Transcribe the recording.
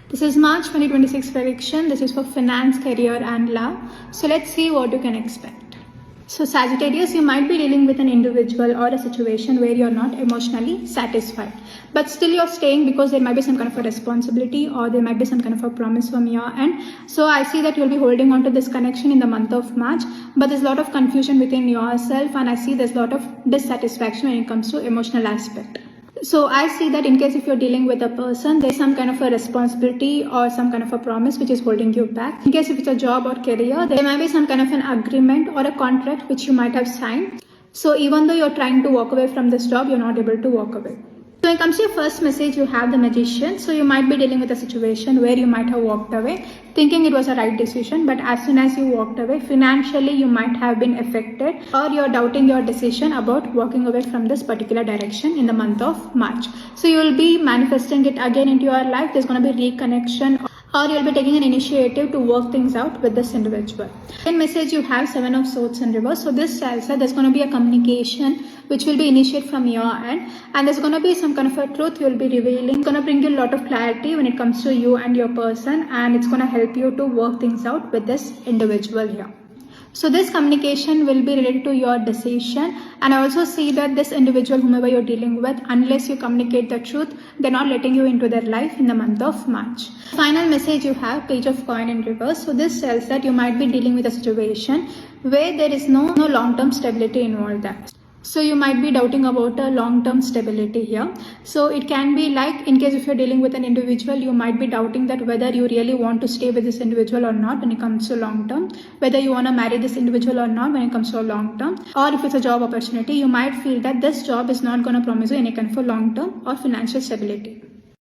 This is March 2026 prediction. This is for finance, career and love. So let's see what you can expect. So Sagittarius, you might be dealing with an individual or a situation where you're not emotionally satisfied. But still you're staying because there might be some kind of a responsibility or there might be some kind of a promise from your end. So I see that you'll be holding on to this connection in the month of March. But there's a lot of confusion within yourself and I see there's a lot of dissatisfaction when it comes to emotional aspect. So I see that in case if you're dealing with a person, there's some kind of a responsibility or some kind of a promise which is holding you back. In case if it's a job or career, there might be some kind of an agreement or a contract which you might have signed. So even though you're trying to walk away from this job, you're not able to walk away. So when it comes to your first message, you have the Magician. So you might be dealing with a situation where you might have walked away thinking it was a right decision, but as soon as you walked away, financially you might have been affected or you're doubting your decision about walking away from this particular direction in the month of March. So you will be manifesting it again into your life. There's going to be reconnection or you'll be taking an initiative to work things out with this individual. In message, you have 7 of Swords in reverse. So this tells that there's going to be a communication which will be initiated from your end and there's going to be some kind of a truth you'll be revealing. It's going to bring you a lot of clarity when it comes to you and your person and it's going to help you to work things out with this individual here. So this communication will be related to your decision and I also see that this individual, whomever you're dealing with, unless you communicate the truth, they're not letting you into their life in the month of March. Final message, you have Page of Coin in reverse. So this tells that you might be dealing with a situation where there is no long-term stability involved there. So you might be doubting about a long-term stability here. So it can be like, in case if you're dealing with an individual, you might be doubting that whether you really want to stay with this individual or not when it comes to long-term, whether you want to marry this individual or not when it comes to long-term, or if it's a job opportunity, you might feel that this job is not going to promise you any kind of long-term or financial stability.